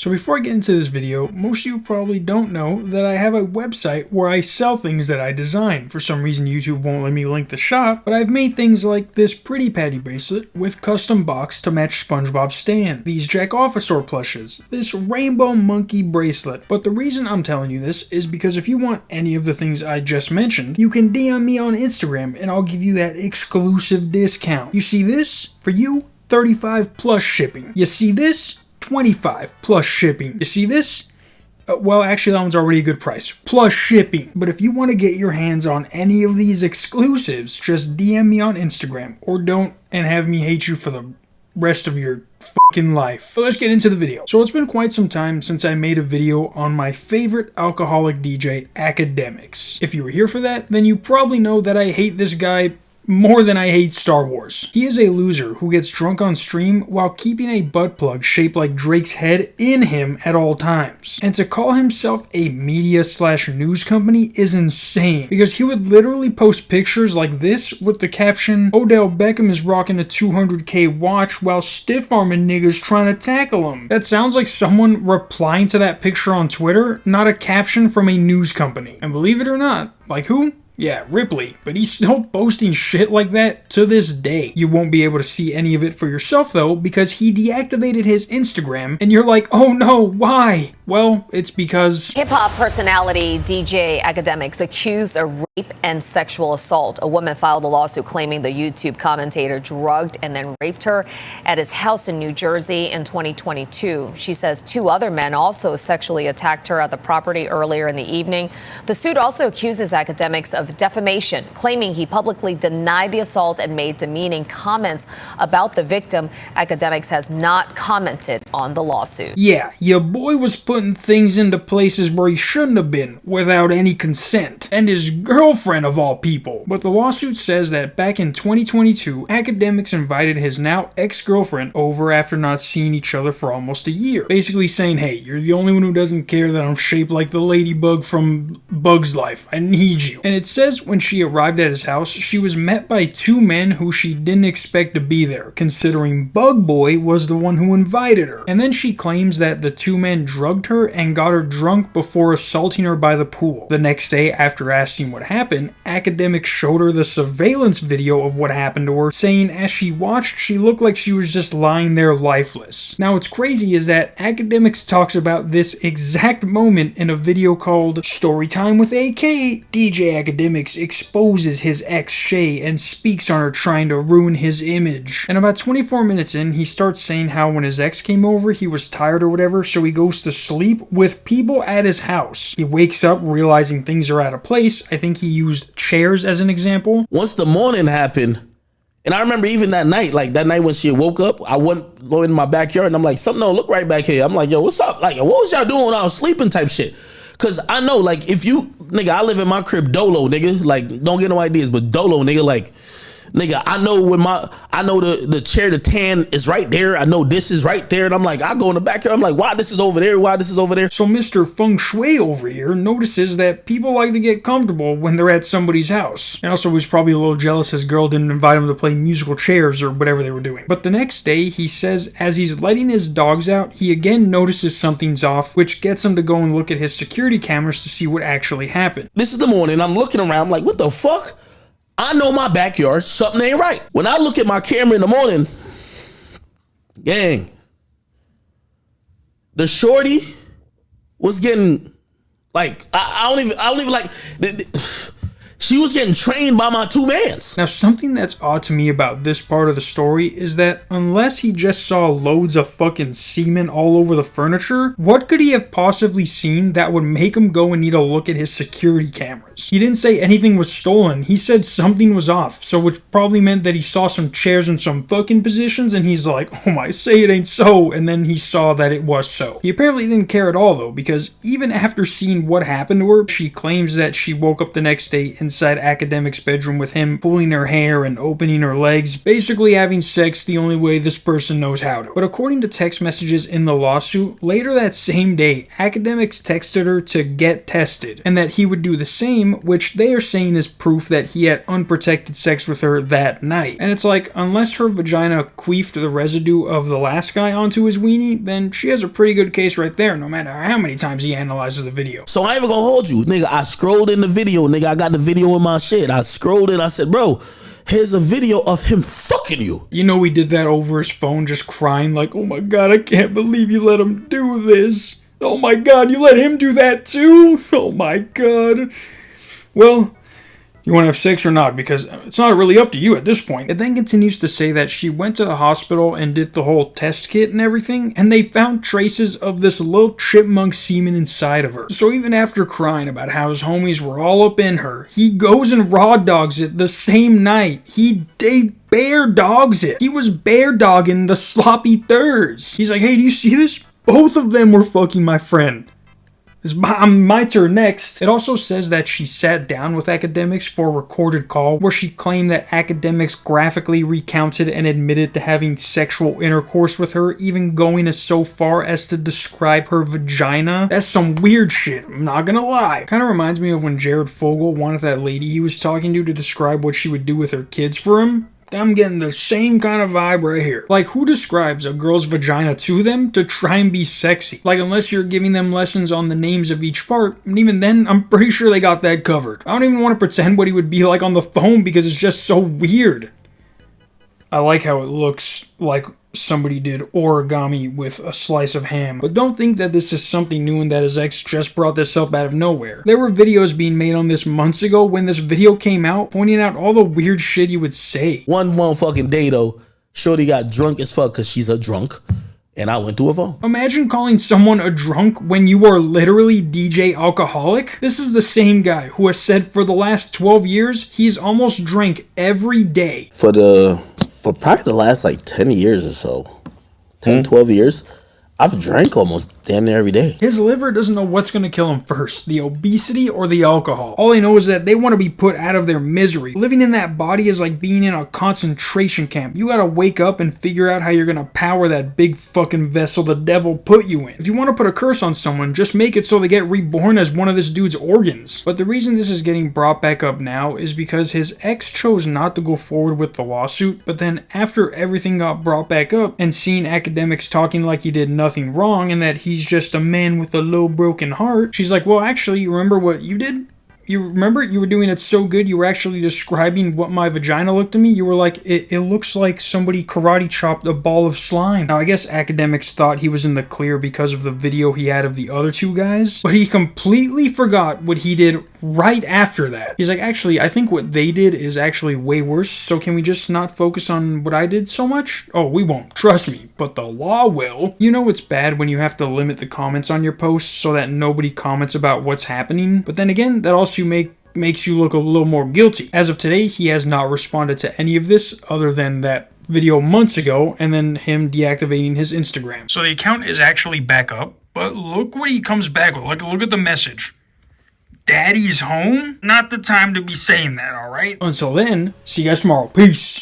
So before I get into this video, most of you probably don't know that I have a website where I sell things that I design. For some reason YouTube won't let me link the shop, but I've made things like this Pretty Patty bracelet with custom box to match SpongeBob's stand, these Jack-Officer plushes, this rainbow monkey bracelet. But the reason I'm telling you this is because if you want any of the things I just mentioned, you can DM me on Instagram and I'll give you that exclusive discount. You see this? For you, 35 plus shipping. You see this? 25 plus shipping. You see this? Well, actually that one's already a good price. Plus shipping. But if you want to get your hands on any of these exclusives, just DM me on Instagram. Or don't and have me hate you for the rest of your fucking life. But let's get into the video. So it's been quite some time since I made a video on my favorite alcoholic DJ, Akademiks. If you were here for that, then you probably know that I hate this guy more than I hate Star Wars. He is a loser who gets drunk on stream while keeping a butt plug shaped like Drake's head in him at all times. And to call himself a media/news company is insane, because he would literally post pictures like this with the caption, "Odell Beckham is rocking a 200k watch while stiff-arming niggas trying to tackle him." That sounds like someone replying to that picture on Twitter, not a caption from a news company. And believe it or not, like who? Yeah, Ripley, but he's still posting shit like that to this day. You won't be able to see any of it for yourself though, because he deactivated his Instagram, and you're like, oh no, why? Well, it's because hip-hop personality DJ Akademiks accused of rape and sexual assault. A woman filed a lawsuit claiming the YouTube commentator drugged and then raped her at his house in New Jersey in 2022. She says two other men also sexually attacked her at the property earlier in the evening. The suit also accuses Akademiks of defamation, claiming he publicly denied the assault and made demeaning comments about the victim. Akademiks has not commented on the lawsuit. Yeah, your boy was putting things into places where he shouldn't have been without any consent. And his girlfriend of all people. But the lawsuit says that back in 2022, Akademiks invited his now ex-girlfriend over after not seeing each other for almost a year. Basically saying, hey, you're the only one who doesn't care that I'm shaped like the ladybug from Bug's Life. I need you. And it says when she arrived at his house, she was met by two men who she didn't expect to be there, considering Bug Boy was the one who invited her. And then she claims that the two men drugged her and got her drunk before assaulting her by the pool. The next day, after asking what happened, Akademiks showed her the surveillance video of what happened to her, saying as she watched, she looked like she was just lying there lifeless. Now what's crazy is that Akademiks talks about this exact moment in a video called Storytime with AK. DJ Akademiks exposes his ex Shay and speaks on her trying to ruin his image. And about 24 minutes in, he starts saying how when his ex came over, he was tired or whatever, so he goes to sleep with people at his house. He wakes up realizing things are out of place. I think he used chairs as an example. Once the morning happened, and I remember even that night, like that night when she woke up, I went in my backyard and I'm like, something don't look right back here. I'm like, yo, what's up? Like, what was y'all doing when I was sleeping type shit? Cause I know, like, if you, nigga, I live in my crib dolo, nigga. Like, don't get no ideas, but dolo, nigga, like, nigga, I know when I know the chair, the tan is right there. I know this is right there. And I'm like, I go in the backyard. I'm like, why this is over there? Why this is over there? So Mr. Feng Shui over here notices that people like to get comfortable when they're at somebody's house. And also he's probably a little jealous his girl didn't invite him to play musical chairs or whatever they were doing. But the next day, he says as he's letting his dogs out, he again notices something's off, which gets him to go and look at his security cameras to see what actually happened. This is the morning. I'm looking around. I'm like, what the fuck? I know my backyard, something ain't right. When I look at my camera in the morning, gang, the shorty was getting like, I don't even like, she was getting trained by my two mans. Now something that's odd to me about this part of the story is that unless he just saw loads of fucking semen all over the furniture, what could he have possibly seen that would make him go and need a look at his security cameras? He didn't say anything was stolen, he said something was off, so which probably meant that he saw some chairs in some fucking positions and he's like, oh my, say it ain't so, and then he saw that it was so. He apparently didn't care at all though, because even after seeing what happened to her, she claims that she woke up the next day and inside Akademiks' bedroom with him pulling her hair and opening her legs, basically having sex the only way this person knows how to. But according to text messages in the lawsuit, later that same day, Akademiks texted her to get tested, and that he would do the same, which they are saying is proof that he had unprotected sex with her that night. And it's like, unless her vagina queefed the residue of the last guy onto his weenie, then she has a pretty good case right there, no matter how many times he analyzes the video. So I ain't even gonna hold you, nigga. I scrolled in the video, nigga. I got the video in my shit. I scrolled in. I said, bro, here's a video of him fucking you. You know, he did that over his phone, just crying like, oh my god, I can't believe you let him do this. Oh my god, you let him do that too? Oh my god. Well, you want to have sex or not? Because it's not really up to you at this point. It then continues to say that she went to the hospital and did the whole test kit and everything, and they found traces of this little chipmunk semen inside of her. So even after crying about how his homies were all up in her, he goes and raw dogs it the same night. They bear dogs it. He was bear dogging the sloppy thirds. He's like, hey, do you see this? Both of them were fucking my friend. It's my turn next. It also says that she sat down with Akademiks for a recorded call where she claimed that Akademiks graphically recounted and admitted to having sexual intercourse with her, even going as so far as to describe her vagina. That's some weird shit, I'm not gonna lie. Kinda reminds me of when Jared Fogle wanted that lady he was talking to describe what she would do with her kids for him. I'm getting the same kind of vibe right here. Like, who describes a girl's vagina to them to try and be sexy? Like, unless you're giving them lessons on the names of each part, and even then, I'm pretty sure they got that covered. I don't even want to pretend what he would be like on the phone because it's just so weird. I like how it looks like somebody did origami with a slice of ham. But don't think that this is something new and that his ex just brought this up out of nowhere. There were videos being made on this months ago when this video came out, pointing out all the weird shit he would say. One motherfucking day though, shorty got drunk as fuck because she's a drunk, and I went through her phone. Imagine calling someone a drunk when you are literally DJ alcoholic. This is the same guy who has said for the last 12 years, he's almost drank every day. For probably the last like 10 years or so, 10, 12 years, I've drank almost damn near every day. His liver doesn't know what's going to kill him first, the obesity or the alcohol. All they know is that they want to be put out of their misery. Living in that body is like being in a concentration camp. You gotta wake up and figure out how you're gonna power that big fucking vessel the devil put you in. If you want to put a curse on someone, just make it so they get reborn as one of this dude's organs. But the reason this is getting brought back up now is because his ex chose not to go forward with the lawsuit, but then after everything got brought back up and seeing Akademiks talking like he did nothing wrong and that he's just a man with a low broken heart, she's like, well, actually, you remember what you did? You remember you were doing it so good, you were actually describing what my vagina looked to me. You were like, it looks like somebody karate chopped a ball of slime. Now, I guess Akademiks thought he was in the clear because of the video he had of the other two guys, but he completely forgot what he did right after that. He's like, actually, I think what they did is actually way worse, so can we just not focus on what I did so much? Oh, we won't, trust me, but the law will. You know it's bad when you have to limit the comments on your posts so that nobody comments about what's happening, but then again, that also makes you look a little more guilty. As of today, he has not responded to any of this other than that video months ago and then him deactivating his Instagram. So the account is actually back up, but look what he comes back with. Look at the message. Daddy's home? Not the time to be saying that, alright? Until then, see you guys tomorrow. Peace.